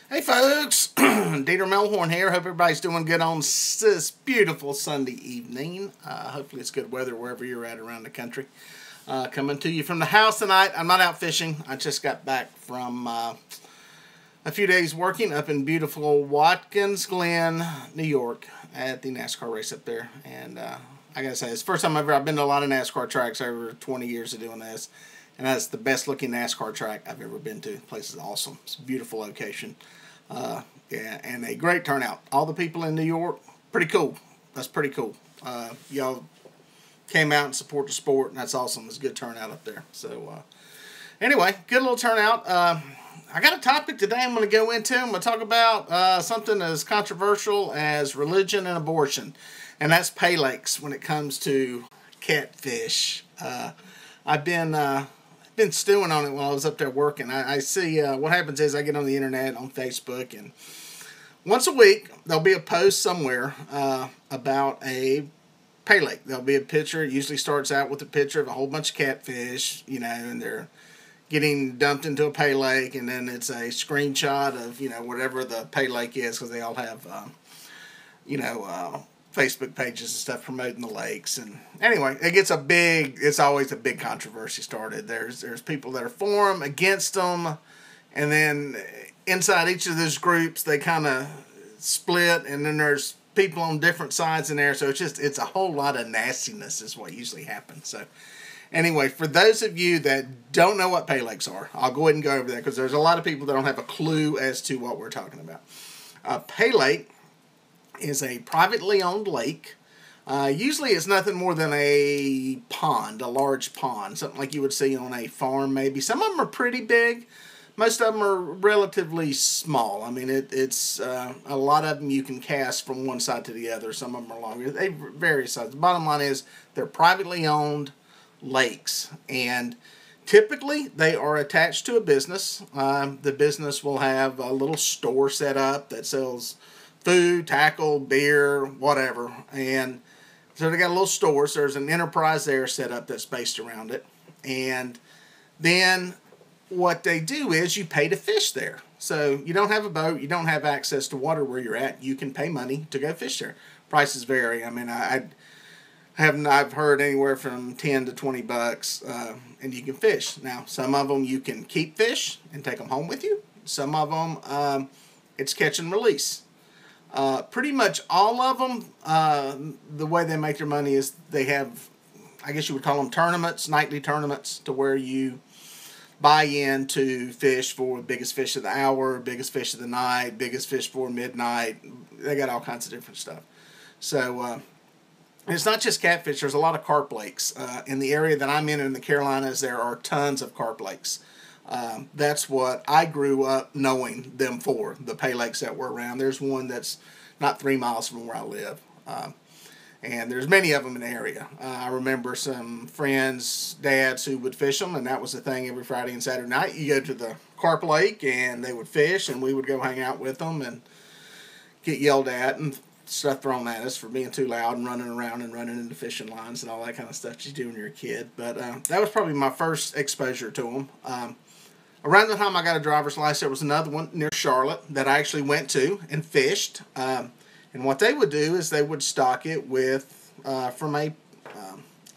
Hey folks, Dieter Melhorn here. Hope everybody's doing good on this beautiful Sunday evening. Hopefully it's good weather wherever you're at around the country. Coming to you from the house tonight. I'm not out fishing. I just got back from a few days working up in beautiful Watkins Glen, New York at the NASCAR race up there. And I gotta say, it's the first time I've been to a lot of NASCAR tracks over 20 years of doing this. And that's the best looking NASCAR track I've ever been to. The place is awesome. It's a beautiful location. Yeah, and a great turnout. All the people in New York, pretty cool. That's pretty cool. Y'all came out and support the sport, and that's awesome. It's a good turnout up there. So, anyway, good little turnout. I got a topic today I'm going to go into. I'm going to talk about something as controversial as religion and abortion, and that's Paylakes when it comes to catfish. I've been stewing on it while I was up there working. I see what happens is I get on the internet, on Facebook, and once a week there'll be a post somewhere about a Paylake. There'll be a picture. It usually starts out with a picture of a whole bunch of catfish, you know, and they're getting dumped into a Paylake, and then it's a screenshot of, you know, whatever the Paylake is, because they all have, Facebook pages and stuff promoting the lakes. And anyway, it's always a big controversy started. There's people that are for them, against them, and then inside each of those groups they kind of split, and then there's people on different sides in there. So it's a whole lot of nastiness is what usually happens. So anyway, for those of you that don't know what Paylakes are, I'll go ahead and go over that because there's a lot of people that don't have a clue as to what we're talking about. Paylake is a privately owned lake. Usually it's nothing more than a pond, a large pond, something like you would see on a farm maybe. Some of them are pretty big. Most of them are relatively small. I mean, it's a lot of them you can cast from one side to the other. Some of them are longer. They vary size. The bottom line is they're privately owned lakes, and typically they are attached to a business. The business will have a little store set up that sells food, tackle, beer, whatever. And so they got a little store. So there's an enterprise there set up that's based around it. And then what they do is you pay to fish there. So you don't have a boat, you don't have access to water where you're at. You can pay money to go fish there. Prices vary. I mean, I've heard anywhere from 10 to 20 bucks, and you can fish. Now, some of them you can keep fish and take them home with you. Some of them, it's catch and release. Pretty much all of them, the way they make their money is they have, I guess you would call them tournaments, nightly tournaments, to where you buy in to fish for biggest fish of the hour, biggest fish of the night, biggest fish for midnight. They got all kinds of different stuff. So it's not just catfish. There's a lot of carp lakes. In the area that I'm in the Carolinas, there are tons of carp lakes. That's what I grew up knowing them for, the Paylakes that were around. There's one that's not 3 miles from where I live. And there's many of them in the area. I remember some friends, dads, who would fish them, and that was the thing every Friday and Saturday night. You go to the carp lake, and they would fish, and we would go hang out with them and get yelled at and stuff thrown at us for being too loud and running around and running into fishing lines and all that kind of stuff you do when you're a kid. But that was probably my first exposure to them. Around the time I got a driver's license, there was another one near Charlotte that I actually went to and fished. And what they would do is they would stock it with from a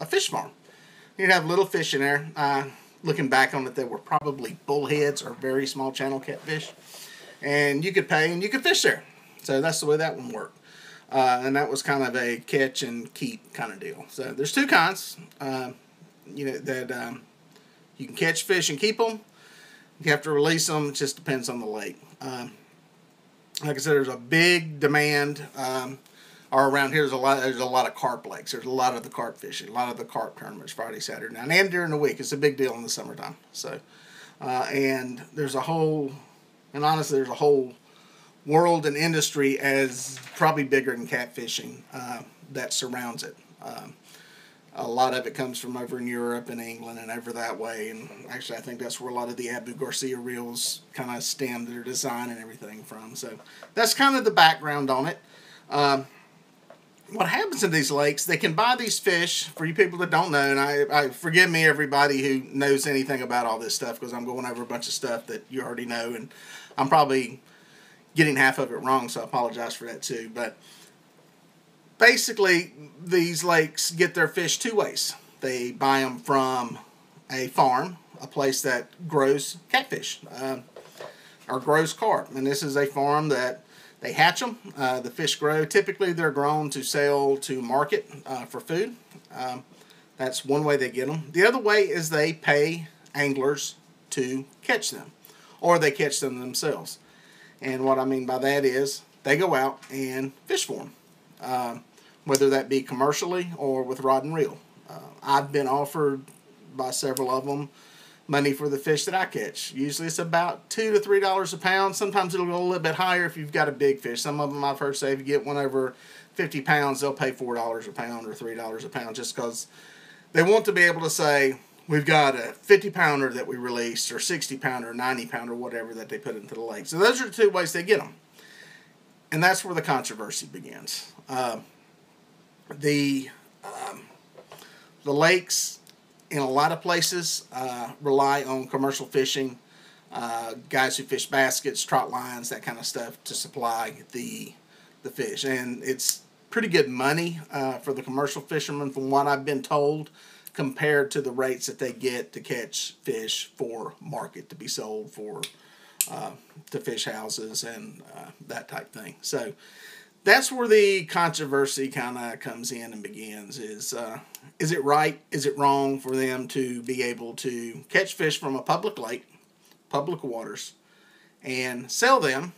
fish farm. You'd have little fish in there. Looking back on it, they were probably bullheads or very small channel catfish. And you could pay and you could fish there. So that's the way that one worked. And that was kind of a catch and keep kind of deal. So there's two kinds. That you can catch fish and keep them. You have to release them. It just depends on the lake. Like I said, there's a big demand. Around here, there's a lot of carp lakes. There's a lot of the carp fishing, a lot of the carp tournaments Friday, Saturday night, and during the week. It's a big deal in the summertime. So, and there's a whole world and industry as probably bigger than catfishing that surrounds it. A lot of it comes from over in Europe and England and over that way. And actually, I think that's where a lot of the Abu Garcia reels kind of stem their design and everything from. So that's kind of the background on it. What happens in these lakes, they can buy these fish, for you people that don't know, and I forgive me everybody who knows anything about all this stuff, because I'm going over a bunch of stuff that you already know, and I'm probably getting half of it wrong, so I apologize for that too. But basically, these lakes get their fish two ways. They buy them from a farm, a place that grows catfish or grows carp. And this is a farm that they hatch them. The fish grow. Typically, they're grown to sell to market for food. That's one way they get them. The other way is they pay anglers to catch them, or they catch them themselves. And what I mean by that is they go out and fish for them, whether that be commercially or with rod and reel. I've been offered by several of them money for the fish that I catch. Usually it's about $2 to $3 a pound. Sometimes it'll go a little bit higher if you've got a big fish. Some of them I've heard say if you get one over 50 pounds, they'll pay $4 a pound or $3 a pound, just because they want to be able to say, we've got a 50-pounder that we released, or 60-pounder, 90-pounder, whatever that they put into the lake. So those are the two ways they get them. And that's where the controversy begins. The lakes in a lot of places rely on commercial fishing, guys who fish baskets, trot lines, that kind of stuff to supply the fish. And it's pretty good money for the commercial fishermen, from what I've been told, compared to the rates that they get to catch fish for market to be sold for to fish houses and that type thing. So that's where the controversy kind of comes in and begins. Is it right? Is it wrong for them to be able to catch fish from a public lake, public waters, and sell them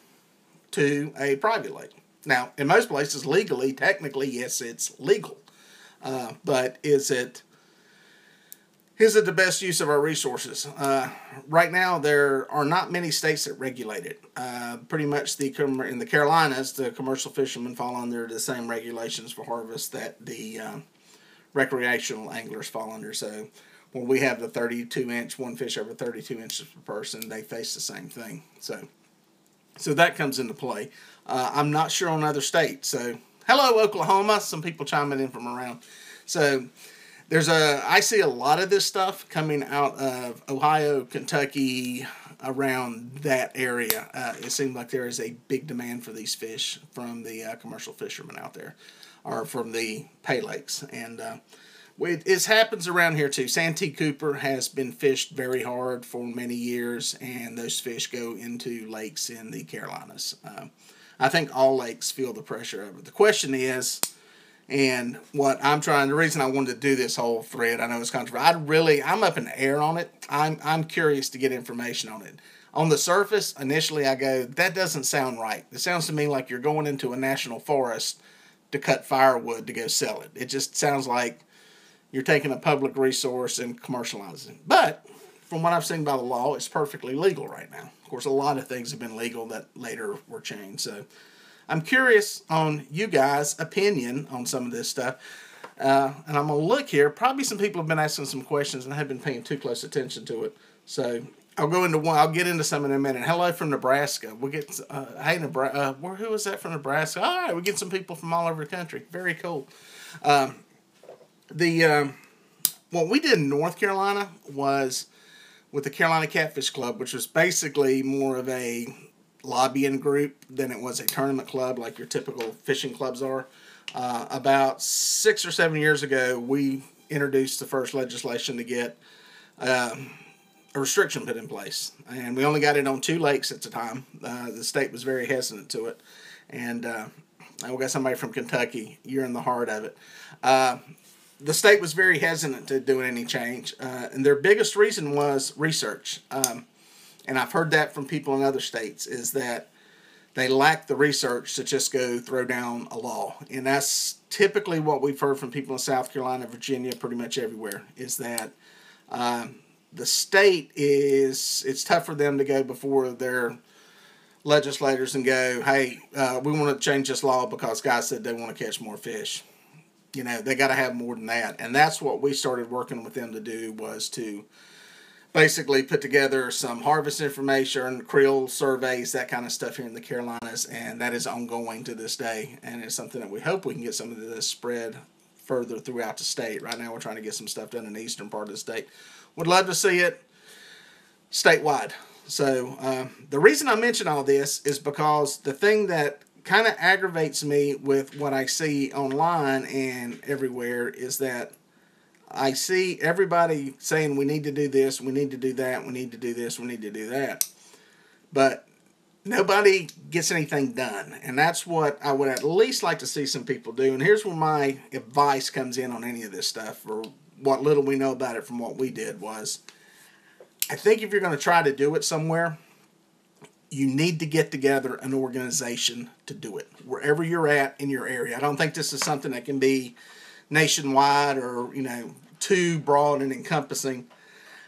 to a private lake? Now, in most places, legally, technically, yes, it's legal. But is it the best use of our resources? Right now, there are not many states that regulate it. Pretty much in the Carolinas, the commercial fishermen fall under the same regulations for harvest that the recreational anglers fall under. So when we have the 32-inch, one fish over 32 inches per person, they face the same thing. So that comes into play. I'm not sure on other states. So hello, Oklahoma. Some people chiming in from around. So I see a lot of this stuff coming out of Ohio, Kentucky, around that area. It seems like there is a big demand for these fish from the commercial fishermen out there, or from the Paylakes. And it happens around here too. Santee Cooper has been fished very hard for many years, and those fish go into lakes in the Carolinas. I think all lakes feel the pressure of it. The question is, and the reason I wanted to do this whole thread, I know it's controversial. I'm up in the air on it. I'm curious to get information on it. On the surface, initially I go, that doesn't sound right. It sounds to me like you're going into a national forest to cut firewood to go sell it. It just sounds like you're taking a public resource and commercializing it. But from what I've seen by the law, it's perfectly legal right now. Of course, a lot of things have been legal that later were changed. So I'm curious on you guys' opinion on some of this stuff. And I'm going to look here. Probably some people have been asking some questions and I haven't been paying too close attention to it. So I'll go into one. I'll get into some in a minute. Hello from Nebraska. We'll get, hey, Nebraska. Who was that from Nebraska? All right, we get some people from all over the country. Very cool. What we did in North Carolina was with the Carolina Catfish Club, which was basically more of a lobbying group than it was a tournament club like your typical fishing clubs are. About 6 or 7 years ago, we introduced the first legislation to get a restriction put in place. And we only got it on 2 lakes at the time. The state was very hesitant to it. And we got somebody from Kentucky. You're in the heart of it. The state was very hesitant to do any change. And their biggest reason was research. And I've heard that from people in other states, is that they lack the research to just go throw down a law. And that's typically what we've heard from people in South Carolina, Virginia, pretty much everywhere, is that the state it's tough for them to go before their legislators and go, hey, we want to change this law because guys said they want to catch more fish. You know, they got to have more than that. And that's what we started working with them to do, was to basically put together some harvest information, creel surveys, that kind of stuff here in the Carolinas, and that is ongoing to this day. And it's something that we hope we can get some of this spread further throughout the state. Right now we're trying to get some stuff done in the eastern part of the state. Would love to see it statewide. So the reason I mention all this is because the thing that kind of aggravates me with what I see online and everywhere is that I see everybody saying we need to do this, we need to do that, we need to do this, we need to do that. But nobody gets anything done. And that's what I would at least like to see some people do. And here's where my advice comes in on any of this stuff, or what little we know about it from what we did was, I think if you're going to try to do it somewhere, you need to get together an organization to do it, wherever you're at in your area. I don't think this is something that can be nationwide or, too broad and encompassing.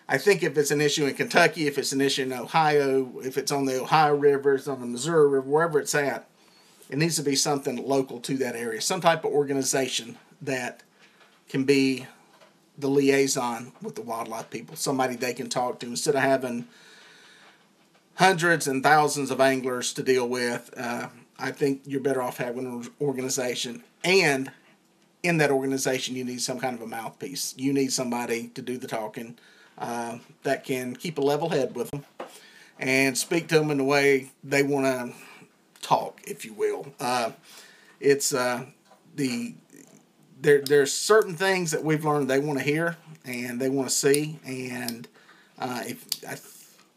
I think if it's an issue in Kentucky, if it's an issue in Ohio, if it's on the Ohio River, it's on the Missouri River, wherever it's at, it needs to be something local to that area. Some type of organization that can be the liaison with the wildlife people. Somebody they can talk to instead of having hundreds and thousands of anglers to deal with. I think you're better off having an organization. And in that organization, you need some kind of a mouthpiece. You need somebody to do the talking that can keep a level head with them and speak to them in the way they want to talk, if you will. There's certain things that we've learned they want to hear and they want to see, and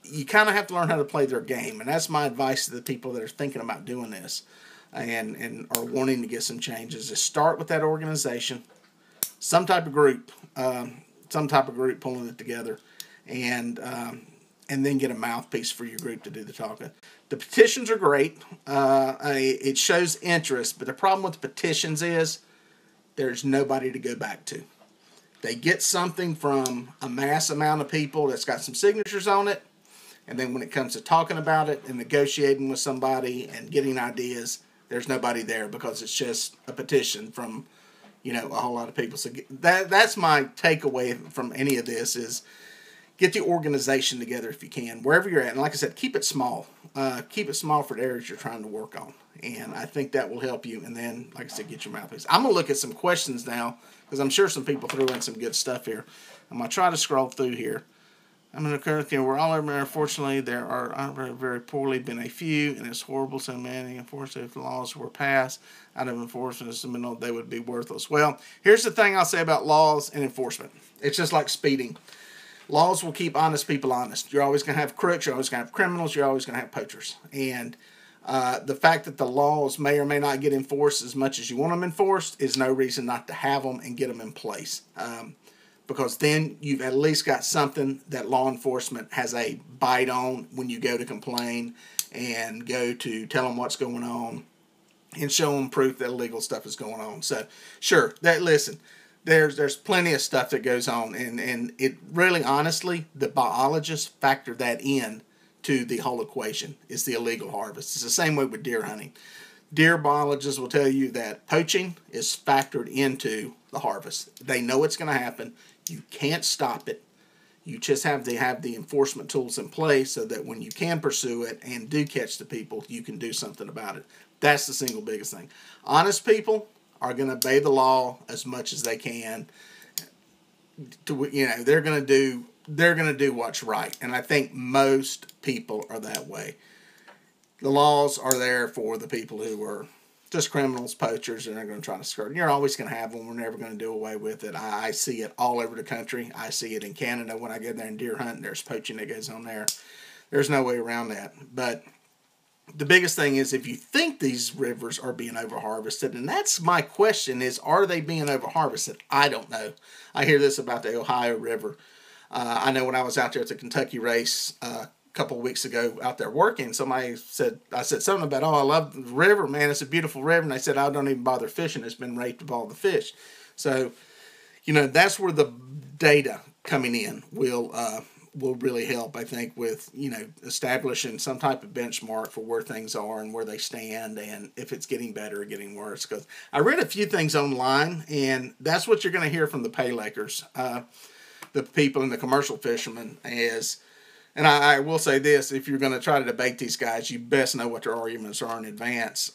you kind of have to learn how to play their game. And that's my advice to the people that are thinking about doing this and are wanting to get some changes, is start with that organization, some type of group pulling it together, and then get a mouthpiece for your group to do the talking. The petitions are great. It shows interest, but the problem with the petitions is there's nobody to go back to. They get something from a mass amount of people that's got some signatures on it, and then when it comes to talking about it and negotiating with somebody and getting ideas, there's nobody there because it's just a petition from, a whole lot of people. So that's my takeaway from any of this is get the organization together if you can, wherever you're at. And like I said, keep it small. Keep it small for the areas you're trying to work on. And I think that will help you. And then, like I said, get your mouthpiece. I'm going to look at some questions now because I'm sure some people threw in some good stuff here. I'm going to try to scroll through here. I'm going to we're all over there. Unfortunately, there are very poorly been a few, and it's horrible. So many, unfortunately, if the laws were passed out of enforcement, they would be worthless. Well, here's the thing I'll say about laws and enforcement. It's just like speeding. Laws will keep honest people honest. You're always going to have crooks. You're always going to have criminals. You're always going to have poachers. And the fact that the laws may or may not get enforced as much as you want them enforced is no reason not to have them and get them in place. Because then you've at least got something that law enforcement has a bite on when you go to complain and go to tell them what's going on and show them proof that illegal stuff is going on. So, sure, there's plenty of stuff that goes on, and it really, honestly, the biologists factor that in to the whole equation. It's the illegal harvest. It's the same way with deer hunting. Deer biologists will tell you that poaching is factored into the harvest. They know it's going to happen. You can't stop it. You just have to have the enforcement tools in place so that when you can pursue it and do catch the people, you can do something about it. That's the single biggest thing. Honest people are going to obey the law as much as they can. They're going to do what's right, and I think most people are that way. The laws are there for the people who are just criminals, poachers, and they're going to try to skirt. You're always going to have them. We're never going to do away with it. I see it all over the country. I see it in Canada when I go there and deer hunt. There's poaching that goes on there. There's no way around that. But the biggest thing is if you think these rivers are being over-harvested, and that's my question is, are they being over-harvested? I don't know. I hear this about the Ohio River. I know when I was out there at the Kentucky race couple of weeks ago out there working, I said something about, I love the river, man, it's a beautiful river, and they said, I don't even bother fishing, it's been raped of all the fish. So, that's where the data coming in will really help, I think, with, establishing some type of benchmark for where things are and where they stand and if it's getting better or getting worse. Because I read a few things online, and that's what you're going to hear from the Paylakers, the people and the commercial fishermen is. And I will say this, if you're going to try to debate these guys, you best know what their arguments are in advance.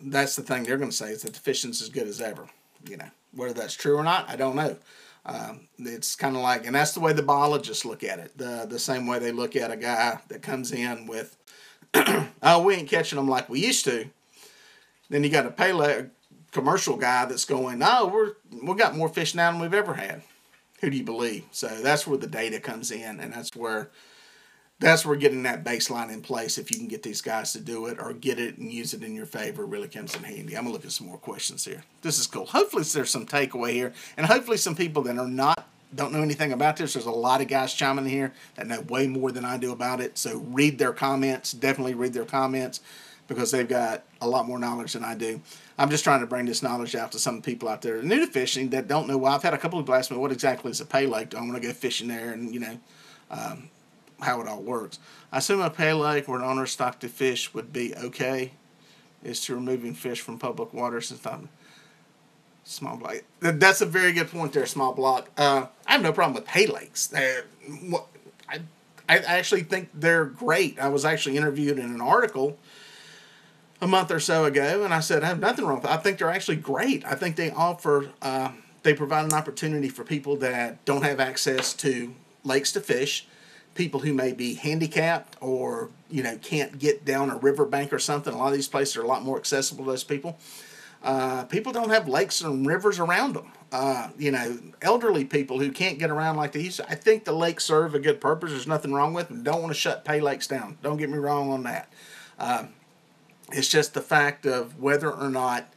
That's the thing they're going to say, is that the fishing's as good as ever. Whether that's true or not, I don't know. It's kind of like, and that's the way the biologists look at it. The same way they look at a guy that comes in with, oh, we ain't catching them like we used to. Then you got a Paylake commercial guy that's going, oh, we got more fish now than we've ever had. Who do you believe? So that's where the data comes in, and that's where getting that baseline in place, if you can get these guys to do it or get it and use it in your favor, really comes in handy. I'm going to look at some more questions here. This is cool. Hopefully there's some takeaway here, and hopefully some people that don't know anything about this. There's a lot of guys chiming in here that know way more than I do about it, so read their comments. Definitely read their comments because they've got a lot more knowledge than I do. I'm just trying to bring this knowledge out to some people out there new to fishing that don't know why. I've had a couple of people ask me, what exactly is a Paylake? I want to go fishing there and, how it all works. I assume a Paylake where an owner stocked the fish would be okay is to removing fish from public waters and stuff. Small block. That's a very good point there, small block. I have no problem with Paylakes. I actually think they're great. I was actually interviewed in an article a month or so ago, and I said I have nothing wrong with it. I think they're actually great. I think they they provide an opportunity for people that don't have access to lakes to fish, people who may be handicapped or can't get down a riverbank or something. A lot of these places are a lot more accessible to those people. People don't have lakes and rivers around them. Elderly people who can't get around like they used to. I think the lakes serve a good purpose. There's nothing wrong with them. Don't want to shut Paylakes down. Don't get me wrong on that. It's just the fact of whether or not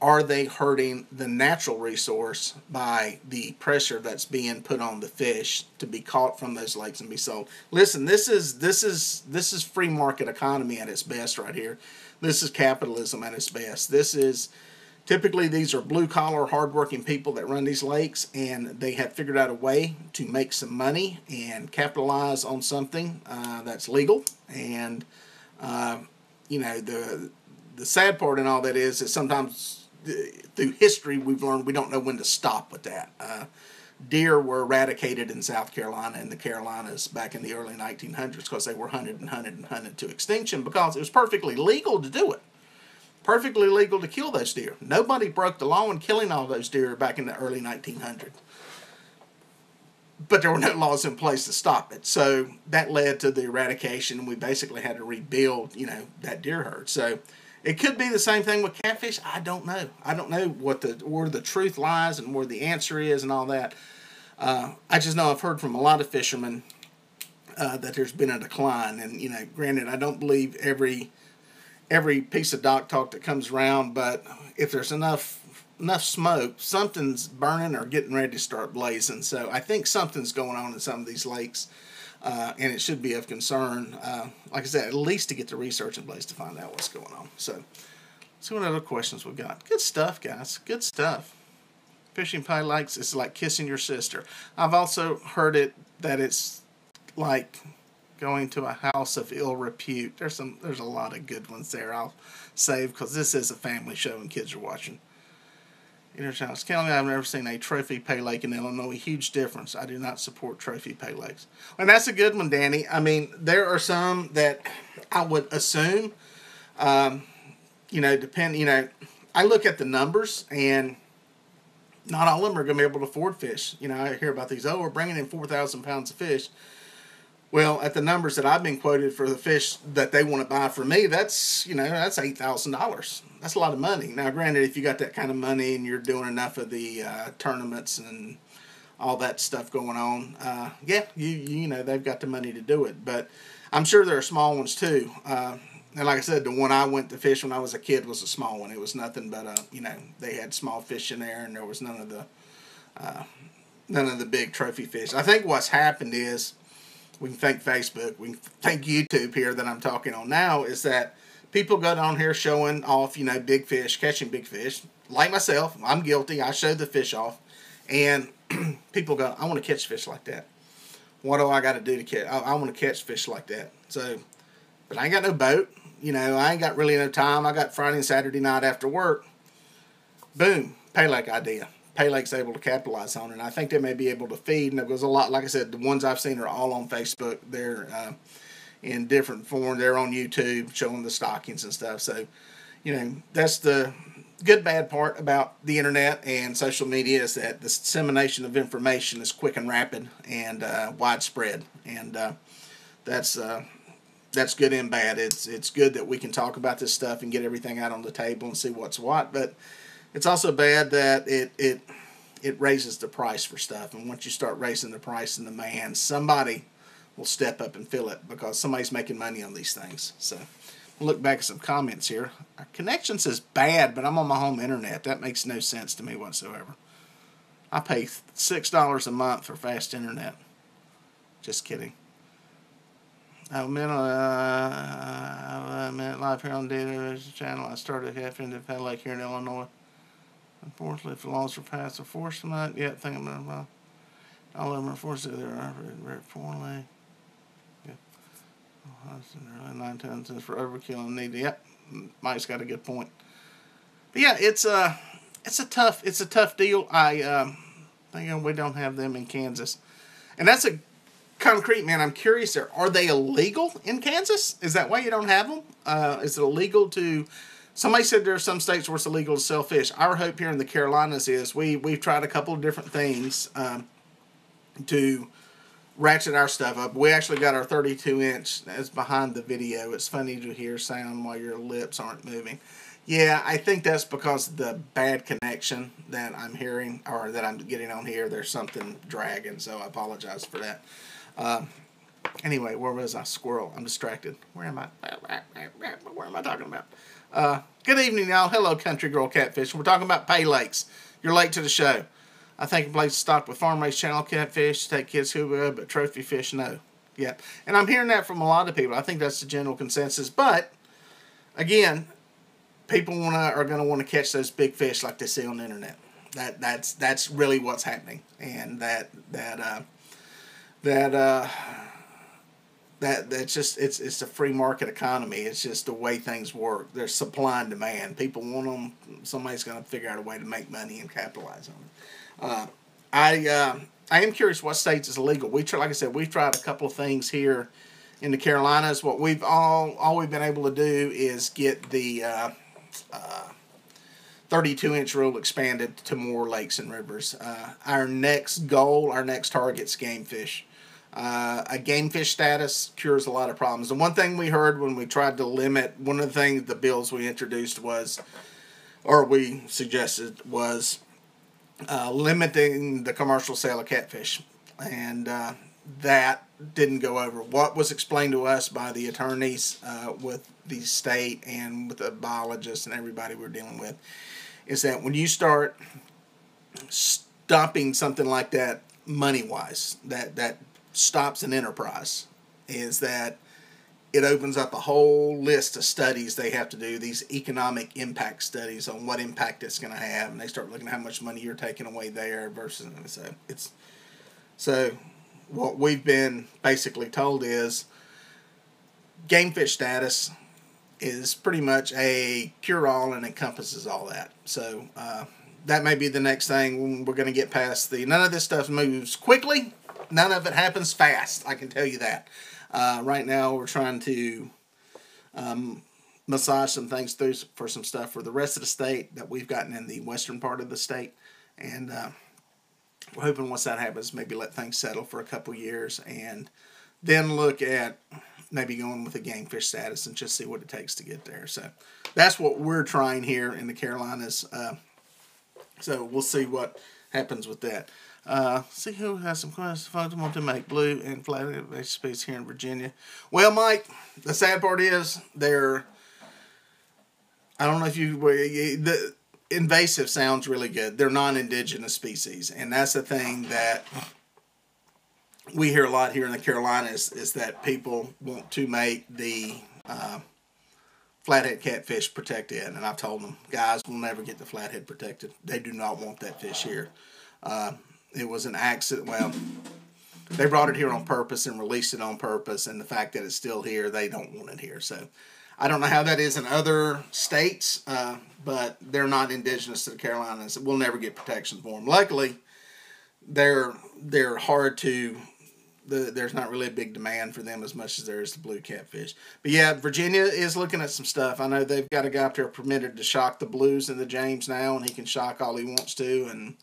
are they hurting the natural resource by the pressure that's being put on the fish to be caught from those lakes and be sold. Listen, this is free market economy at its best right here. This is capitalism at its best. Typically these are blue collar, hardworking people that run these lakes, and they have figured out a way to make some money and capitalize on something that's legal. And the sad part in all that is that sometimes through history we've learned we don't know when to stop with that. Deer were eradicated in South Carolina and the Carolinas back in the early 1900s because they were hunted and hunted and hunted to extinction because it was perfectly legal to do it. Perfectly legal to kill those deer. Nobody broke the law in killing all those deer back in the early 1900s. But there were no laws in place to stop it. So that led to the eradication, and we basically had to rebuild, that deer herd. So it could be the same thing with catfish. I don't know. I don't know where the truth lies and where the answer is and all that. I just know I've heard from a lot of fishermen that there's been a decline. And, granted, I don't believe every piece of dock talk that comes around, but if there's enough smoke, something's burning or getting ready to start blazing. So I think something's going on in some of these lakes, and it should be of concern. Like I said, at least to get the research in place to find out what's going on. So, see what other questions we've got. Good stuff, guys. Good stuff. Fishing Paylakes is like kissing your sister. I've also heard that it's like going to a house of ill repute. There's a lot of good ones there I'll save because this is a family show and kids are watching. Interchange County, I've never seen a trophy Paylake in Illinois. Huge difference. I do not support trophy Paylakes. And that's a good one, Danny. I mean, there are some that I would assume, I look at the numbers, and not all of them are going to be able to afford fish. I hear about these, we're bringing in 4,000 pounds of fish. Well, at the numbers that I've been quoted for the fish that they want to buy from me, that's $8,000. That's a lot of money. Now, granted, if you got that kind of money and you're doing enough of the tournaments and all that stuff going on, they've got the money to do it. But I'm sure there are small ones too. And like I said, the one I went to fish when I was a kid was a small one. It was nothing but they had small fish in there, and there was none of the big trophy fish. I think what's happened is, we can thank Facebook, we can thank YouTube here that I'm talking on now, is that people go down here showing off, big fish, catching big fish. Like myself, I'm guilty. I showed the fish off. And people go, I want to catch fish like that. What do I got to do to catch? I want to catch fish like that. So, but I ain't got no boat. I ain't got really no time. I got Friday and Saturday night after work. Boom, Paylake idea. Paylake's able to capitalize on it. And I think they may be able to feed. And there's a lot, like I said, the ones I've seen are all on Facebook. They're in different form. They're on YouTube showing the stockings and stuff. So, that's the good bad part about the internet and social media is that the dissemination of information is quick and rapid and widespread, and that's good and bad. It's good that we can talk about this stuff and get everything out on the table and see what's what, but it's also bad that it raises the price for stuff, and once you start raising the price and demand, somebody will step up and fill it because somebody's making money on these things. So look back at some comments here. Our connection says bad, but I'm on my home internet. That makes no sense to me whatsoever. I pay $6 a month for fast internet. Just kidding. I meant live here on the channel. I started Catfishing in Paylake here in Illinois. Unfortunately, if the laws are passed or forced tonight, yet thinking about all of them are forced to their Paylake. Really 9 cents for overkill and need. Yep, Mike's got a good point. But yeah, it's a tough deal. I think we don't have them in Kansas, and that's a concrete, man. I'm curious. There, are they illegal in Kansas? Is that why you don't have them? Is it illegal to? Somebody said there are some states where it's illegal to sell fish. Our hope here in the Carolinas is we've tried a couple of different things to ratchet our stuff up. We actually got our 32-inch that's behind the video. It's funny to hear sound while your lips aren't moving. Yeah, I think that's because of the bad connection that I'm hearing or that I'm getting on here. There's something dragging, so I apologize for that. Anyway, where was I? Squirrel. I'm distracted. Where am I? Where am I talking about? Good evening, y'all. Hello, Country Girl Catfish. We're talking about Paylakes. You're late to the show. I think a place stocked with farm-raised channel catfish, take kids scuba, but trophy fish, no. Yeah, and I'm hearing that from a lot of people. I think that's the general consensus. But, again, people are going to want to catch those big fish like they see on the internet. That's really what's happening. And that's just it's a free market economy. It's just the way things work. There's supply and demand. People want them. Somebody's going to figure out a way to make money and capitalize on it. I am curious what states is illegal. Like I said, we've tried a couple of things here in the Carolinas. What we've all we've been able to do is get the 32-inch rule expanded to more lakes and rivers. Our next goal, our next target is game fish. A game fish status cures a lot of problems. The one thing we heard when we tried to limit, one of the things, the bills we introduced was, or we suggested was, limiting the commercial sale of catfish. And that didn't go over. What was explained to us by the attorneys with the state and with the biologists and everybody we're dealing with is that when you start stopping something like that money-wise, that stops an enterprise, is that it opens up a whole list of studies they have to do, these economic impact studies on what impact it's going to have, and they start looking at how much money you're taking away there versus, so what we've been basically told is game fish status is pretty much a cure-all and encompasses all that. So that may be the next thing. We're going to get past none of this stuff moves quickly. None of it happens fast, I can tell you that. Right now, we're trying to massage some things through for some stuff for the rest of the state that we've gotten in the western part of the state. And we're hoping once that happens, maybe let things settle for a couple years and then look at maybe going with a game fish status and just see what it takes to get there. So that's what we're trying here in the Carolinas. So we'll see what happens with that. See who has some questions. Folks want to make blue and flat space here in Virginia. Well, Mike, the sad part is I don't know if the invasive sounds really good. They're non-indigenous species, and that's the thing that we hear a lot here in the Carolinas is that people want to make the flathead catfish protected, and I've told them, guys, we'll never get the flathead protected. They do not want that fish here. It was an accident. Well, they brought it here on purpose and released it on purpose, and the fact that it's still here, they don't want it here. So I don't know how that is in other states, but they're not indigenous to the Carolinas. We'll never get protection for them. Luckily, they're hard to there's not really a big demand for them as much as there is the blue catfish. But yeah, Virginia is looking at some stuff. I know they've got a guy up there permitted to shock the blues in the James now, and he can shock all he wants to and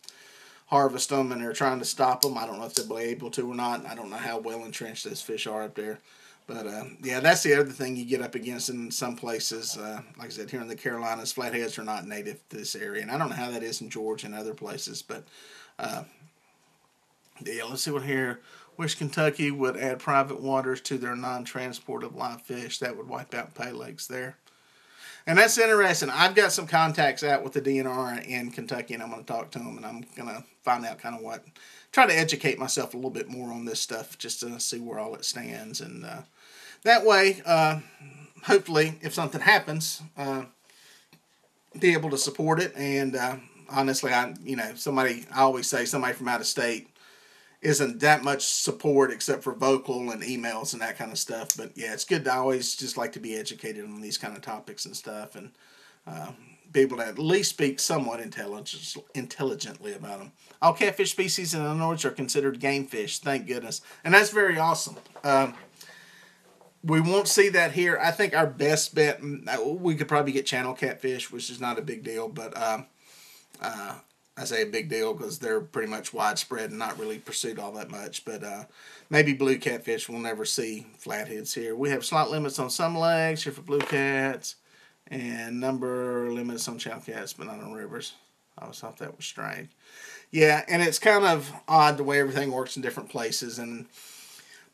harvest them, and they're trying to stop them. I don't know if they'll be able to or not. I don't know how well entrenched those fish are up there. But, yeah, that's the other thing you get up against in some places. Like I said, here in the Carolinas, flatheads are not native to this area. And I don't know how that is in Georgia and other places. But, yeah, let's see what here. Wish Kentucky would add private waters to their non-transport of live fish. That would wipe out Paylakes there. And that's interesting. I've got some contacts out with the DNR in Kentucky, and I'm going to talk to them, and I'm going to find out kind of what, try to educate myself a little bit more on this stuff just to see where all it stands. And that way, hopefully, if something happens, be able to support it. And honestly, I always say somebody from out of state isn't that much support except for vocal and emails and that kind of stuff. But yeah, it's good to always just like to be educated on these kind of topics and stuff, and be able to at least speak somewhat intelligently about them. All catfish species in the North are considered game fish, thank goodness. And that's very awesome. We won't see that here. I think our best bet, we could probably get channel catfish, which is not a big deal, but I say a big deal because they're pretty much widespread and not really pursued all that much. But maybe blue catfish, we'll never see flatheads here. We have slot limits on some lakes here for blue cats, and number limits on channel cats, but not on rivers. I always thought that was strange. Yeah, and it's kind of odd the way everything works in different places. And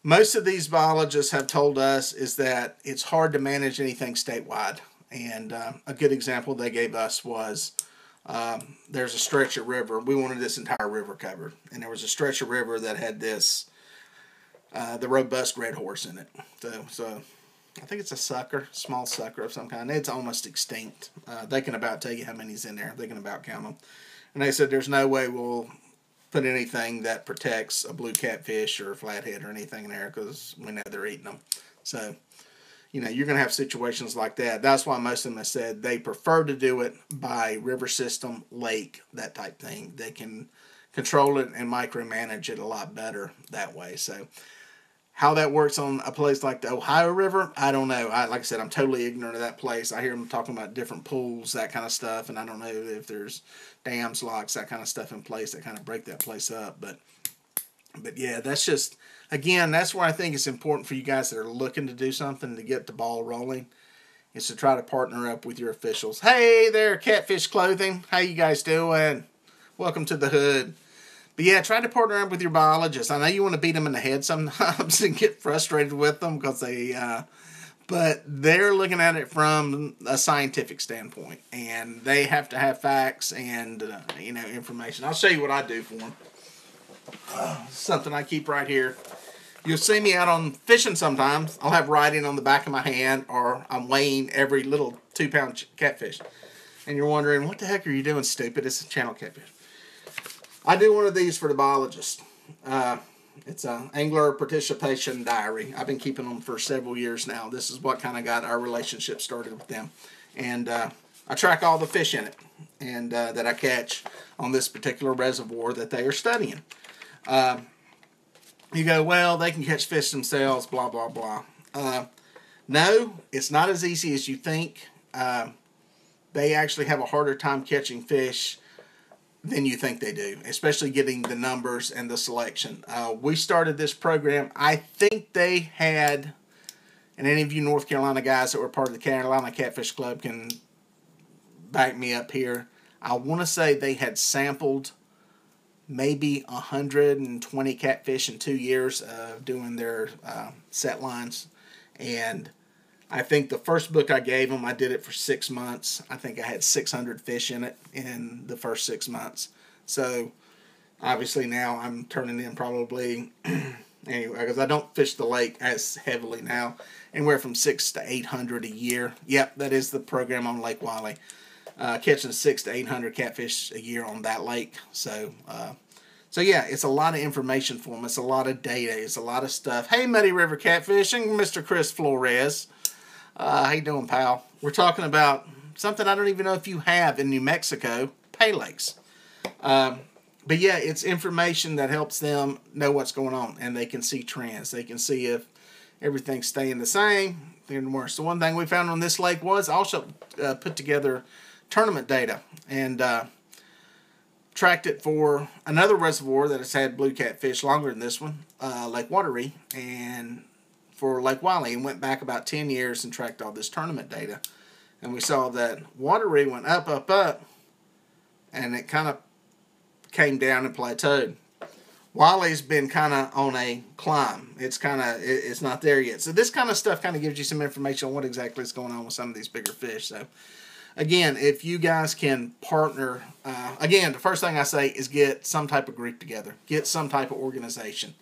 most of these biologists have told us is that it's hard to manage anything statewide. And a good example they gave us was there's a stretch of river. We wanted this entire river covered. And there was a stretch of river that had this, the robust red horse in it. So I think it's a sucker, small sucker of some kind. It's almost extinct. They can about tell you how many's in there. They can about count them. And they said there's no way we'll put anything that protects a blue catfish or a flathead or anything in there because we know they're eating them. So, you're going to have situations like that. That's why most of them have said they prefer to do it by river system, lake, that type thing. They can control it and micromanage it a lot better that way. So, how that works on a place like the Ohio River, I don't know. Like I said, I'm totally ignorant of that place. I hear them talking about different pools, that kind of stuff, and I don't know if there's dams, locks, that kind of stuff in place that kind of break that place up. But yeah, that's just, again, that's where I think it's important for you guys that are looking to do something to get the ball rolling, is to try to partner up with your officials. Hey there, Catfish Clothing. How you guys doing? Welcome to the hood. But yeah, try to partner up with your biologists. I know you want to beat them in the head sometimes and get frustrated with them because but they're looking at it from a scientific standpoint, and they have to have facts and information. I'll show you what I do for them. Something I keep right here. You'll see me out on fishing sometimes. I'll have writing on the back of my hand, or I'm weighing every little 2-pound catfish. And you're wondering, what the heck are you doing, stupid? It's a channel catfish. I do one of these for the biologist. It's an angler participation diary. I've been keeping them for several years now. This is what kind of got our relationship started with them. And I track all the fish in it and that I catch on this particular reservoir that they are studying. You go, well, they can catch fish themselves, blah, blah, blah. No, it's not as easy as you think. They actually have a harder time catching fish than you think they do, especially getting the numbers and the selection. We started this program, I think they had, and any of you North Carolina guys that were part of the Carolina Catfish Club can back me up here. I want to say they had sampled maybe 120 catfish in 2 years of doing their set lines. And I think the first book I gave them, I did it for 6 months. I think I had 600 fish in it in the first 6 months. So obviously now I'm turning in probably, anyway, because I don't fish the lake as heavily now, anywhere from 600 to 800 a year. Yep, that is the program on Lake Wiley. Catching 600 to 800 catfish a year on that lake. So yeah, it's a lot of information for them. It's a lot of data. It's a lot of stuff. Hey, Muddy River Catfishing, Mr. Chris Flores. How you doing, pal? We're talking about something I don't even know if you have in New Mexico, Paylakes. But yeah, it's information that helps them know what's going on, and they can see trends. They can see if everything's staying the same, getting worse. The one thing we found on this lake was also put together tournament data and tracked it for another reservoir that has had blue catfish longer than this one, Lake Wateree, and for Lake Wiley, and went back about 10 years and tracked all this tournament data. And we saw that Wateree went up, up, up, and it kind of came down and plateaued. Wiley's been kind of on a climb. It's not there yet. So this kind of stuff kind of gives you some information on what exactly is going on with some of these bigger fish. So again, if you guys can partner, again, the first thing I say is get some type of group together. Get some type of organization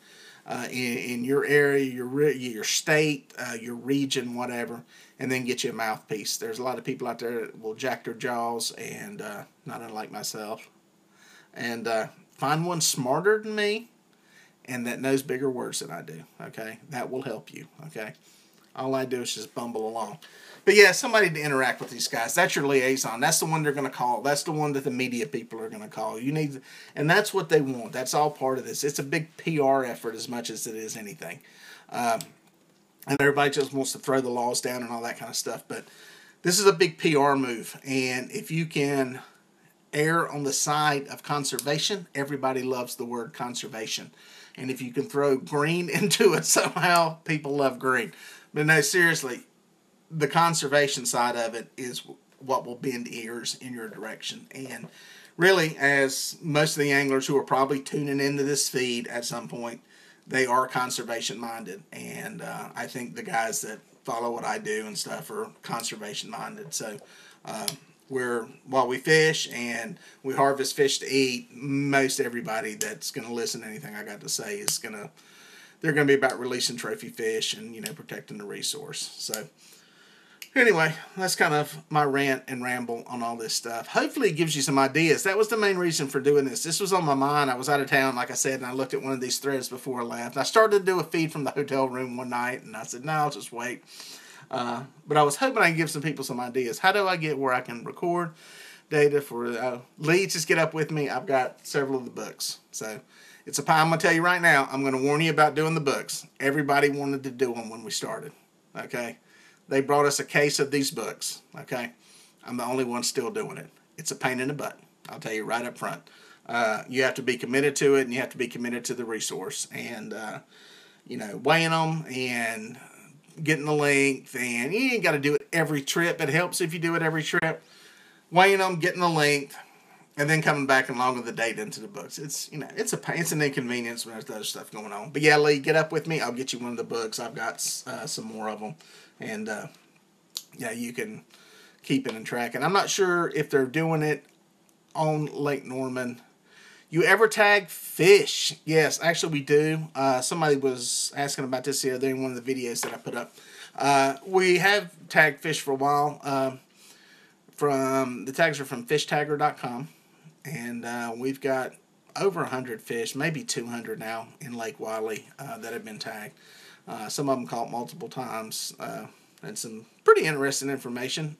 in your area, your state, your region, whatever, and then get you a mouthpiece. There's a lot of people out there that will jack their jaws, and not unlike myself. And find one smarter than me and that knows bigger words than I do, okay? That will help you, okay? All I do is just bumble along. But yeah, somebody to interact with these guys. That's your liaison. That's the one they're going to call. That's the one that the media people are going to call. And that's what they want. That's all part of this. It's a big PR effort as much as it is anything. And everybody just wants to throw the laws down and all that kind of stuff. But this is a big PR move. And if you can err on the side of conservation, everybody loves the word conservation. And if you can throw green into it somehow, people love green. But no, seriously, the conservation side of it is what will bend ears in your direction. And really, as most of the anglers who are probably tuning into this feed at some point, they are conservation minded. And I think the guys that follow what I do and stuff are conservation minded. So while we fish and we harvest fish to eat, most everybody that's going to listen to anything I got to say is they're going to be about releasing trophy fish and, protecting the resource. So anyway, that's kind of my rant and ramble on all this stuff. Hopefully it gives you some ideas. That was the main reason for doing this. This was on my mind. I was out of town, like I said, and I looked at one of these threads before I left. I started to do a feed from the hotel room one night, and I said, no, I'll just wait. But I was hoping I could give some people some ideas. How do I get where I can record data for Lee? Just get up with me. I've got several of the books. So I'm going to tell you right now, I'm going to warn you about doing the books. Everybody wanted to do them when we started. Okay? They brought us a case of these books. Okay? I'm the only one still doing it. It's a pain in the butt. I'll tell you right up front. You have to be committed to it, and you have to be committed to the resource. And, weighing them and getting the length, and you ain't got to do it every trip. It helps if you do it every trip. Weighing them, getting the length, and then coming back and logging the data into the books. It's it's an inconvenience when there's other stuff going on. But yeah, Lee, get up with me. I'll get you one of the books. I've got some more of them, and you can keep it and track it. I'm not sure if they're doing it on Lake Norman. You ever tag fish? Yes, actually we do. Somebody was asking about this the other day in one of the videos that I put up. We have tagged fish for a while. The tags are from fishtagger.com, and we've got over 100 fish, maybe 200 now in Lake Wiley that have been tagged. Some of them caught multiple times, and some pretty interesting information.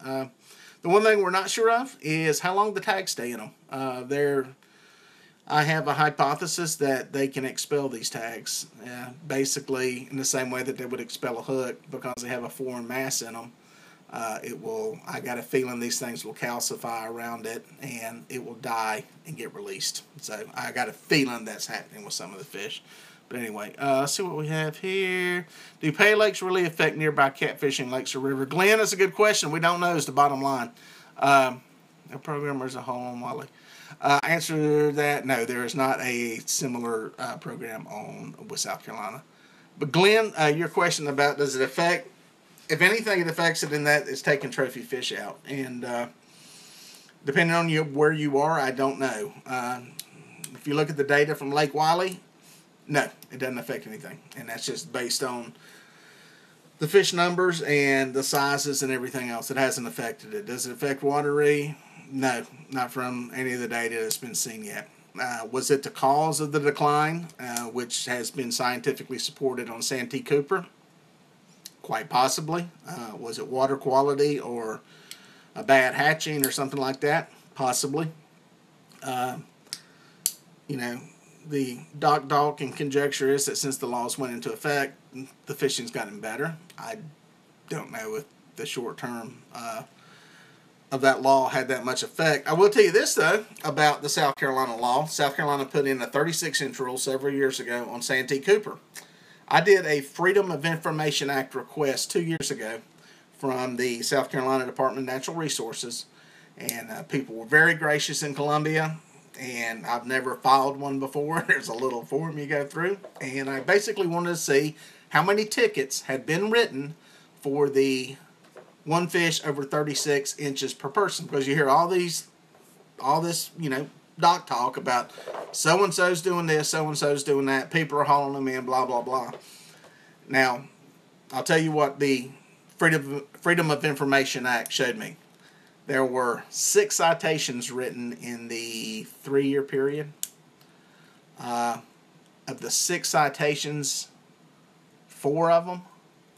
The one thing we're not sure of is how long the tags stay in them. I have a hypothesis that they can expel these tags, basically in the same way that they would expel a hook, because they have a foreign mass in them. I got a feeling these things will calcify around it, and it will die and get released. So I got a feeling that's happening with some of the fish. But anyway, let's see what we have here. Do Paylakes really affect nearby catfishing lakes or river? Glenn, that's a good question. We don't know is the bottom line. The programmer as a whole on Wiley. Answer that, no, there is not a similar program with South Carolina. But Glenn, your question about does it affect, if anything it affects it in that it's taking trophy fish out. And depending on where you are, I don't know. If you look at the data from Lake Wiley, no, it doesn't affect anything. And that's just based on the fish numbers and the sizes and everything else. It hasn't affected it. Does it affect Wateree? No, not from any of the data that's been seen yet. Was it the cause of the decline, which has been scientifically supported on Santee Cooper? Quite possibly. Was it water quality or a bad hatching or something like that? Possibly. you know, the talk and conjecture is that since the laws went into effect, the fishing's gotten better. I don't know if the short term of that law had that much effect. I will tell you this, though, about the South Carolina law. South Carolina put in a 36-inch rule several years ago on Santee Cooper. I did a Freedom of Information Act request 2 years ago from the South Carolina Department of Natural Resources, and people were very gracious in Columbia, and I've never filed one before. There's a little form you go through, and I basically wanted to see how many tickets had been written for the one fish over 36 inches per person, because you hear all this, dock talk about so-and-so's doing this, so-and-so's doing that, people are hauling them in, blah, blah, blah. Now, I'll tell you what the Freedom of Information Act showed me. There were 6 citations written in the 3-year period. Of the 6 citations, 4 of them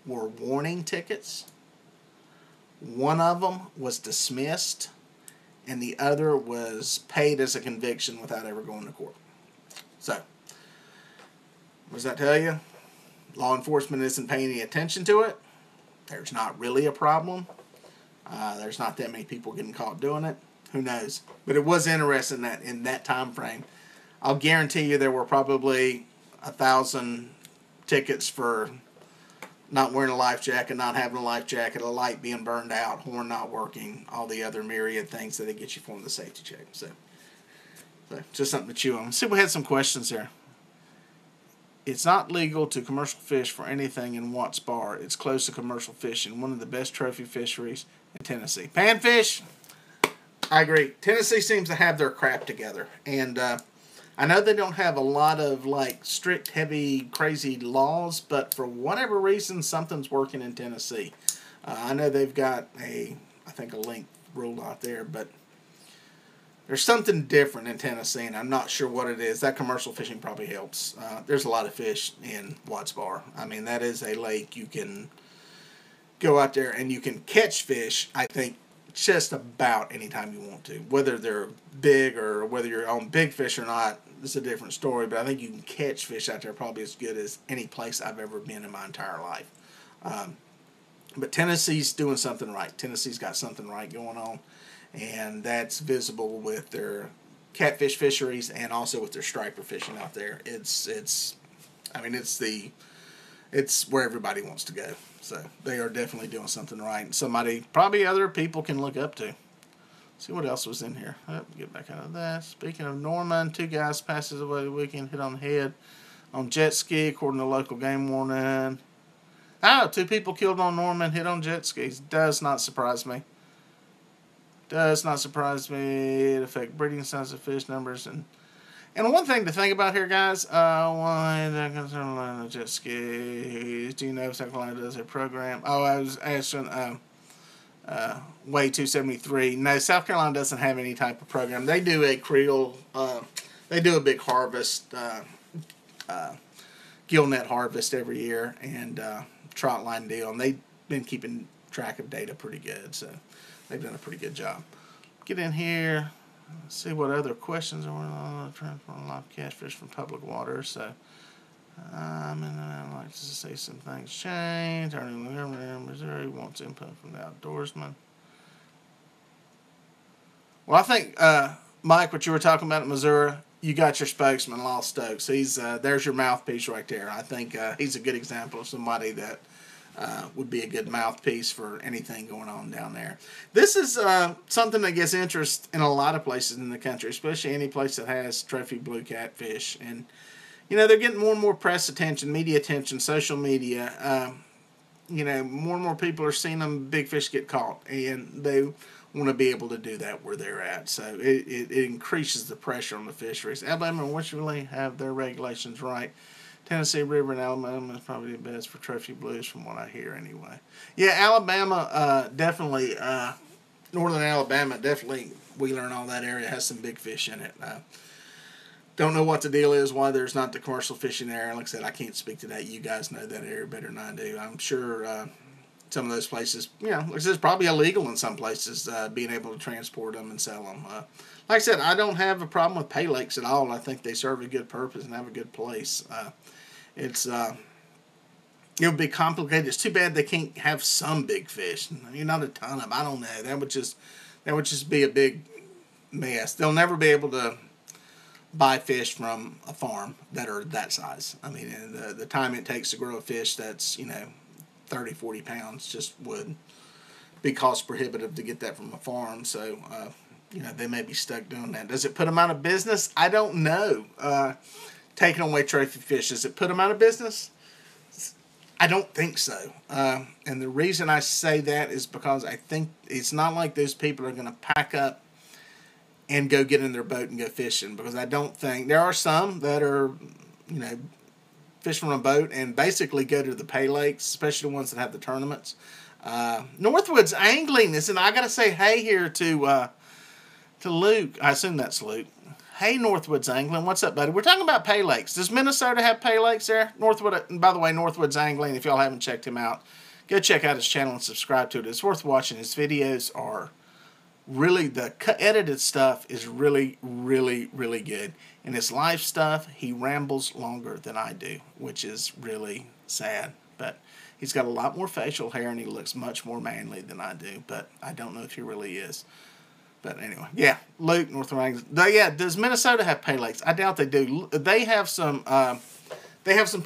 were warning tickets. 1 of them was dismissed, and the other was paid as a conviction without ever going to court. So, what does that tell you? Law enforcement isn't paying any attention to it. There's not really a problem. There's not that many people getting caught doing it. Who knows? But it was interesting that in that time frame, I'll guarantee you there were probably 1,000 tickets for not wearing a life jacket, not having a life jacket, a light being burned out, horn not working, all the other myriad things that they get you for the safety check. So just something to chew on. See, we had some questions there. It's not legal to commercial fish for anything in Watts Bar. It's close to commercial fishing, one of the best trophy fisheries in Tennessee. Panfish, I agree. Tennessee seems to have their crap together, and I know they don't have a lot of strict, heavy, crazy laws, but for whatever reason, something's working in Tennessee. I know they've got I think a length rule out there, but there's something different in Tennessee, and I'm not sure what it is. That commercial fishing probably helps. There's a lot of fish in Watts Bar. I mean, that is a lake. You can go out there and you can catch fish, I think, just about anytime you want to. Whether they're big or whether you're on big fish or not, it's a different story. But I think you can catch fish out there probably as good as any place I've ever been in my entire life. But Tennessee's doing something right. Tennessee's got something right going on. And that's visible with their catfish fisheries and also with their striper fishing out there. It's where everybody wants to go. So they are definitely doing something right. And somebody, probably other people can look up to. See what else was in here. Get back out of that. Speaking of Norman, 2 guys passes away the weekend, hit on the head on jet ski, according to local game warden. 2 people killed on Norman, hit on jet skis. Does not surprise me. Does not surprise me. It affects breeding size of fish numbers. And one thing to think about here, guys, why that concern on the jet skis? Do you know if South Carolina does a program? I was asking Way 273. No, South Carolina doesn't have any type of program. They do a creel, they do a big harvest, gill net harvest every year, and trot line deal, and they've been keeping track of data pretty good, so they've done a pretty good job. Get in here, see what other questions are on transport live catfish from public water. So, I'd like to say some things change. Our new government in Missouri wants input from the outdoorsman. Well, I think, Mike, what you were talking about in Missouri, you got your spokesman, Law Stokes. He's there's your mouthpiece right there. I think he's a good example of somebody that would be a good mouthpiece for anything going on down there. This is something that gets interest in a lot of places in the country, especially any place that has trophy blue catfish. And, they're getting more and more press attention, media attention, social media. More and more people are seeing them big fish get caught, and they want to be able to do that where they're at. So it increases the pressure on the fisheries. Alabama and West really have their regulations right. Tennessee River in Alabama is probably the best for trophy blues from what I hear anyway. Yeah, Alabama, definitely, northern Alabama, definitely, Wheeler and all that area has some big fish in it. Don't know what the deal is, why there's not the commercial fishing there. Like I said, I can't speak to that. You guys know that area better than I do. I'm sure some of those places, it's probably illegal in some places, being able to transport them and sell them. Like I said, I don't have a problem with Paylakes at all. I think they serve a good purpose and have a good place. It would be complicated. It's too bad they can't have some big fish. I mean, not a ton of them. I don't know. That would just be a big mess. They'll never be able to buy fish from a farm that are that size. I mean, the time it takes to grow a fish that's 30, 40 pounds just would be cost prohibitive to get that from a farm. So, they may be stuck doing that. Does it put them out of business? I don't know. Taking away trophy fish, does it put them out of business? I don't think so. And the reason I say that is because I think it's not like those people are going to pack up and go get in their boat and go fishing. Because I don't think, there are some that are, fish from a boat and basically go to the Paylakes, especially the ones that have the tournaments. Northwoods Angling is, and I got to say hey here to Luke. I assume that's Luke. Hey, Northwoods Angling, what's up, buddy? We're talking about Paylakes. Does Minnesota have Paylakes there? And by the way, Northwoods Angling, if y'all haven't checked him out, go check out his channel and subscribe to it. It's worth watching. His videos are really, the edited stuff is really, really, really good. And his live stuff, he rambles longer than I do, which is really sad. But he's got a lot more facial hair and he looks much more manly than I do. But I don't know if he really is. But anyway, yeah, Luke, Northwoods. Yeah, does Minnesota have Paylakes? I doubt they do. They have some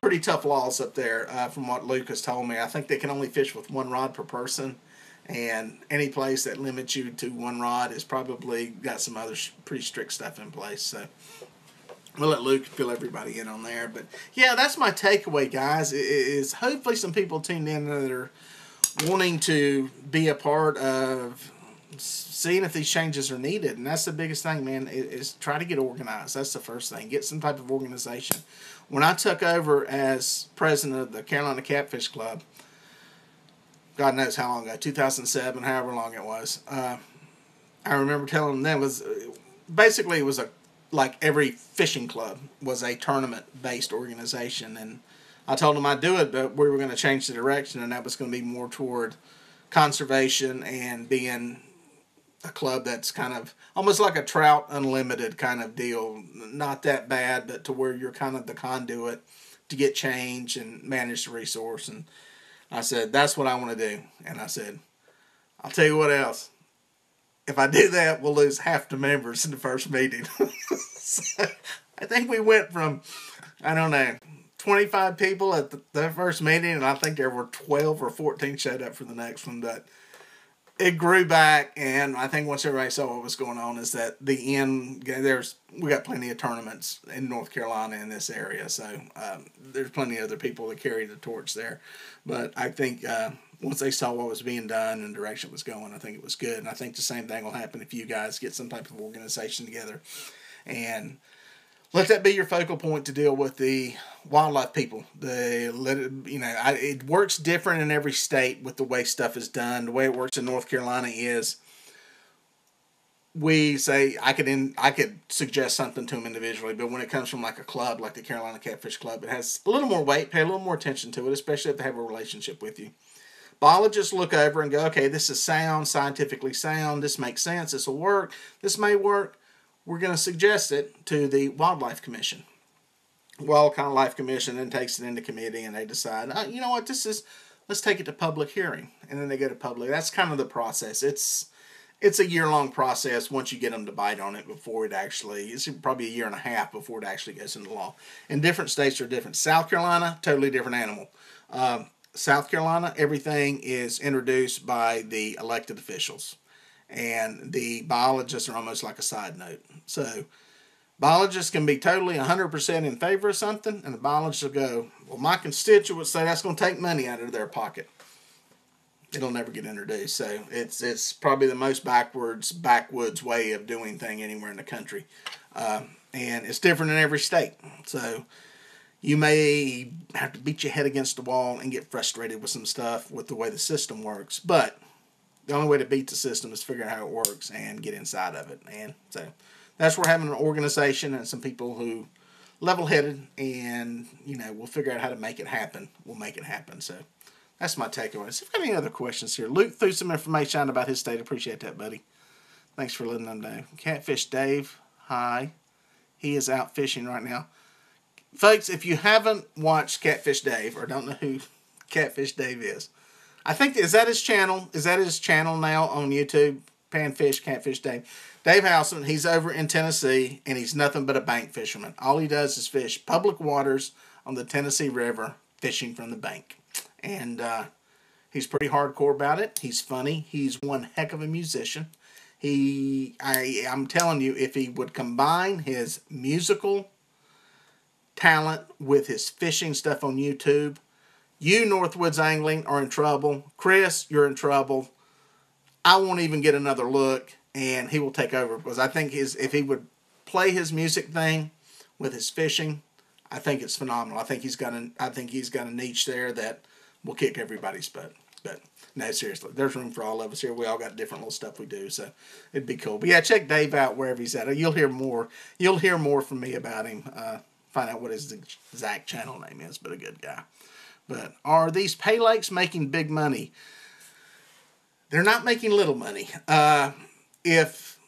pretty tough laws up there, from what Luke has told me. I think they can only fish with one rod per person, and any place that limits you to one rod is probably got some other pretty strict stuff in place. So we'll let Luke fill everybody in on there. But yeah, that's my takeaway, guys. Is hopefully some people tuned in that are wanting to be a part of seeing if these changes are needed. And that's the biggest thing, man, is try to get organized. That's the first thing. Get some type of organization. When I took over as president of the Carolina Catfish Club, God knows how long ago, 2007, however long it was, I remember telling them it was like every fishing club was a tournament-based organization. And I told them I'd do it, but we were going to change the direction, and that was going to be more toward conservation and being a club that's kind of almost like a Trout Unlimited kind of deal. Not that bad, but to where you're kind of the conduit to get change and manage the resource. And I said, that's what I want to do. And I said, I'll tell you what else. If I do that, we'll lose half the members in the first meeting. So I think we went from, 25 people at the first meeting, and I think there were 12 or 14 showed up for the next one. But it grew back, and I think once everybody saw what was going on, is that the end, we got plenty of tournaments in North Carolina in this area, so there's plenty of other people that carry the torch there. But I think once they saw what was being done and the direction it was going, I think it was good. And I think the same thing will happen if you guys get some type of organization together and let that be your focal point to deal with the wildlife people. It works different in every state with the way stuff is done. The way it works in North Carolina is we say I could suggest something to them individually, but when it comes from like a club, like the Carolina Catfish Club, it has a little more weight, pay a little more attention to it, especially if they have a relationship with you. Biologists look over and go, okay, this is sound, scientifically sound, this makes sense, this will work, this may work. We're going to suggest it to the Wildlife Commission. Wildlife Commission then takes it into committee and they decide, you know what, let's take it to public hearing. And then they go to public. That's kind of the process. It's a year-long process once you get them to bite on it before it's probably a year and a half before it actually goes into law. And different states are different. South Carolina, totally different animal. South Carolina, everything is introduced by the elected officials. And the biologists are almost like a side note. So biologists can be totally 100% in favor of something, and the biologists will go, well, my constituents say that's going to take money out of their pocket. It'll never get introduced. So it's probably the most backwoods way of doing thing anywhere in the country. And it's different in every state. So you may have to beat your head against the wall and get frustrated with some stuff with the way the system works. But the only way to beat the system is figure out how it works and get inside of it. And so that's where having an organization and some people who level-headed and, we'll figure out how to make it happen. We'll make it happen. So That's my takeaway. See if you've got any other questions here. Luke threw some information out about his state. Appreciate that, buddy. Thanks for letting them know. Catfish Dave, hi. He is out fishing right now. Folks, if you haven't watched Catfish Dave or don't know who Catfish Dave is, I think, is that his channel? Is that his channel now on YouTube? Panfish, Catfish Dave. Dave Houseman, he's over in Tennessee, and he's nothing but a bank fisherman. All he does is fish public waters on the Tennessee River, fishing from the bank. And he's pretty hardcore about it. He's funny. He's one heck of a musician. I'm telling you, if he would combine his musical talent with his fishing stuff on YouTube, you, Northwoods Angling, are in trouble. Chris, you're in trouble. I won't even get another look, and he will take over, because I think if he would play his music thing with his fishing, I think it's phenomenal. I think he's got a niche there that will kick everybody's butt. But no, seriously, there's room for all of us here. We all got different little stuff we do, so it'd be cool. But yeah, check Dave out wherever he's at. You'll hear more. You'll hear more from me about him. Find out what his exact channel name is, but a good guy. But are these Paylakes making big money? They're not making little money. If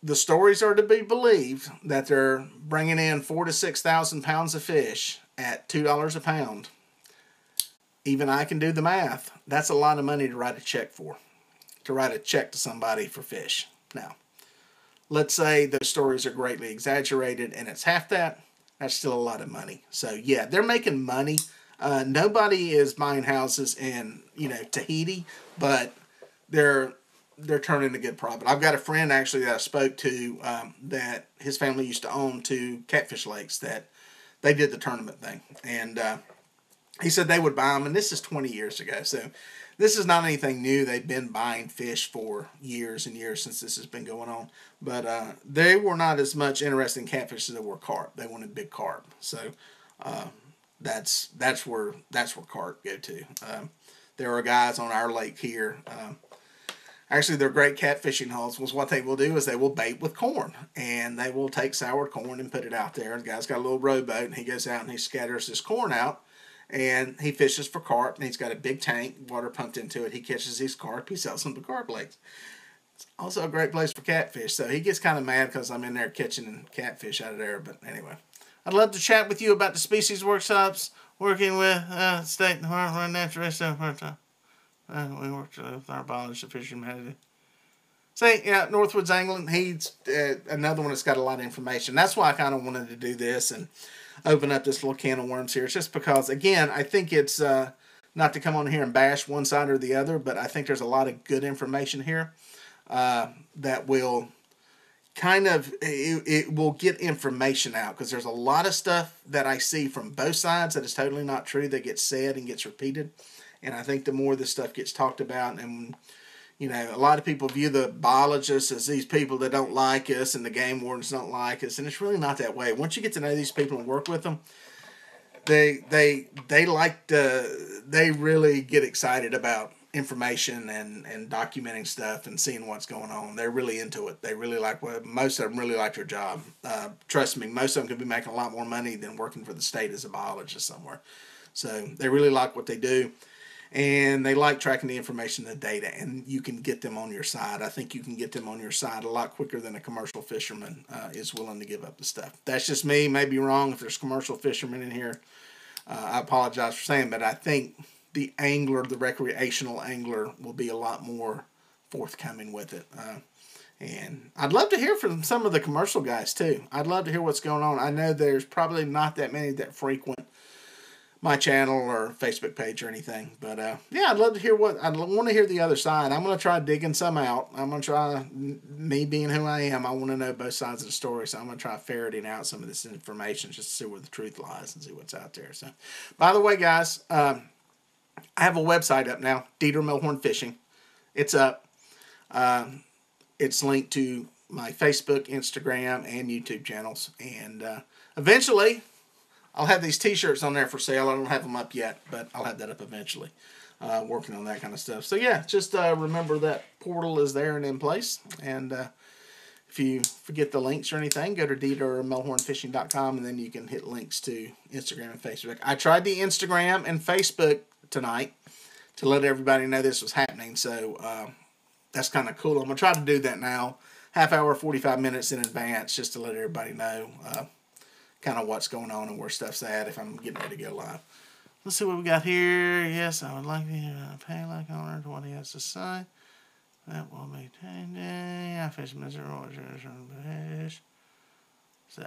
the stories are to be believed, that they're bringing in 4,000 to 6,000 pounds of fish at $2 a pound, even I can do the math. That's a lot of money to write a check for. To write a check to somebody for fish. Now, let's say those stories are greatly exaggerated and it's half that. That's still a lot of money. So yeah, they're making money. Nobody is buying houses in Tahiti, but they're turning a good profit. I've got a friend actually that I spoke to that his family used to own 2 catfish lakes that they did the tournament thing, and he said they would buy them, and this is 20 years ago, so this is not anything new. They've been buying fish for years and years since this has been going on, but they were not as much interested in catfish as they were carp. They wanted big carp, so that's where carp go to. There are guys on our lake here. Actually, they're great catfishing holes. Was what they will do is they will bait with corn, and they will take soured corn and put it out there. And the guy's got a little rowboat, and he goes out and he scatters this corn out, and he fishes for carp. And he's got a big tank, water pumped into it. He catches these carp. He sells them to carp lakes. It's also a great place for catfish. So he gets kind of mad because I'm in there catching catfish out of there. But anyway, I'd love to chat with you about the species workshops, working with State Department of Natural Resources. We worked with our biologist and fisherman. See, yeah, Northwoods Angling, he's another one that's got a lot of information. That's why I kind of wanted to do this and open up this little can of worms here. It's just because, again, I think it's not to come on here and bash one side or the other, but I think there's a lot of good information here that will it will get information out, because there's a lot of stuff that I see from both sides that is totally not true that gets said and gets repeated. And I think the more this stuff gets talked about, and a lot of people view the biologists as these people that don't like us, and the game wardens don't like us, and it's really not that way. Once you get to know these people and work with them, they really get excited about information and documenting stuff and seeing what's going on. They're really into it. They really like most of them really like their job. Trust me, most of them could be making a lot more money than working for the state as a biologist somewhere. So they really like what they do. And they like tracking the information, the data, and you can get them on your side. I think you can get them on your side a lot quicker than a commercial fisherman is willing to give up the stuff. That's just me. Maybe wrong. If there's commercial fishermen in here, I apologize for saying, but I think the angler, the recreational angler, will be a lot more forthcoming with it. And I'd love to hear from some of the commercial guys too. I'd love to hear what's going on. I know there's probably not that many that frequent my channel or Facebook page or anything, but yeah, I'd love to hear I'd want to hear the other side. I'm going to try digging some out. I'm going to try, me being who I am, I want to know both sides of the story, so I'm going to try ferreting out some of this information just to see where the truth lies and see what's out there. So, by the way, guys, I have a website up now, Dieter Melhorn Fishing. It's up. It's linked to my Facebook, Instagram, and YouTube channels, and eventually I'll have these t-shirts on there for sale. I don't have them up yet, but I'll have that up eventually. Working on that kind of stuff. So yeah, just remember that portal is there and in place. And if you forget the links or anything, go to DieterMelhornFishing.com, and then you can hit links to Instagram and Facebook. I tried the Instagram and Facebook tonight, to let everybody know this was happening. So that's kind of cool. I'm going to try to do that now, half hour, 45 minutes in advance, just to let everybody know kind of what's going on and where stuff's at if I'm getting ready to go live. Let's see what we got here. Yes, I would like to hear Paylake owner to what he has to say. That will be changing. I fish miserable fish. So,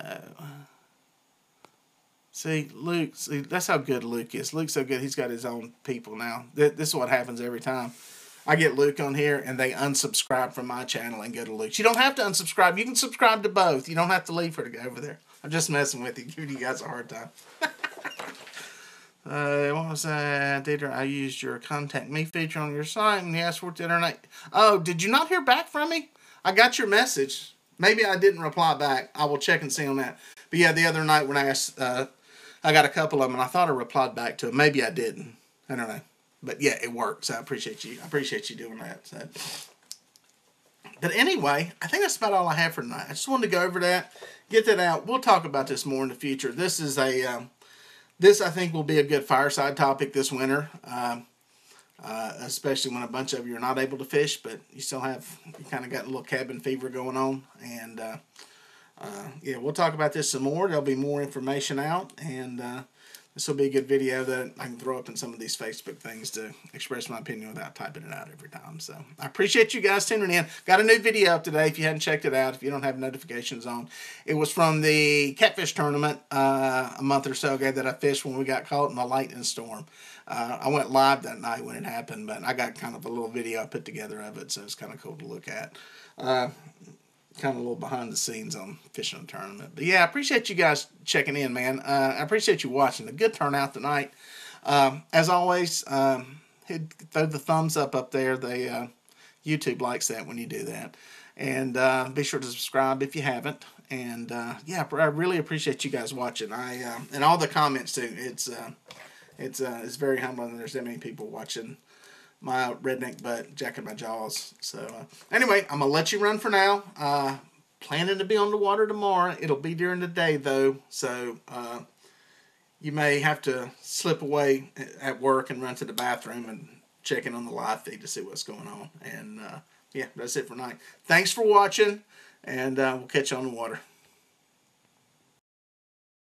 see, Luke, that's how good Luke is. Luke's so good, he's got his own people now. This is what happens every time. I get Luke on here, and they unsubscribe from my channel and go to Luke's. You don't have to unsubscribe. You can subscribe to both. You don't have to leave her to go over there. I'm just messing with you, giving you guys a hard time. What was that? Dieter, I used your contact me feature on your site, and you asked for it the internet. Oh, did you not hear back from me? I got your message. Maybe I didn't reply back. I will check and see on that. But yeah, the other night when I asked, I got a couple of them, and I thought I replied back to them. Maybe I didn't. I don't know. But yeah, it worked, so I appreciate you. I appreciate you doing that. So. But anyway, I think that's about all I have for tonight. I just wanted to go over that, get that out. We'll talk about this more in the future. This is a, this I think will be a good fireside topic this winter, especially when a bunch of you are not able to fish, but you still have, you kind of got a little cabin fever going on. And yeah, we'll talk about this some more. There'll be more information out, and this will be a good video that I can throw up in some of these Facebook things to express my opinion without typing it out every time. So I appreciate you guys tuning in. Got a new video up today if you hadn't checked it out, if you don't have notifications on. It was from the Catfish tournament a month or so ago that I fished when we got caught in the lightning storm. I went live that night when it happened, but I got kind of a little video I put together of it, so it's kind of cool to look at. Kind of a little behind the scenes on fishing a tournament. But yeah, I appreciate you guys checking in, man. I appreciate you watching. A good turnout tonight. As always, throw the thumbs up there. YouTube likes that when you do that. And be sure to subscribe if you haven't. And yeah, I really appreciate you guys watching. And all the comments too. It's very humbling that there's that many people watching my redneck butt jacking my jaws. So anyway, I'm gonna let you run for now. Planning to be on the water tomorrow. It'll be during the day though, so you may have to slip away at work and run to the bathroom and check in on the live feed to see what's going on. And yeah, that's it for tonight. Thanks for watching, and we'll catch you on the water.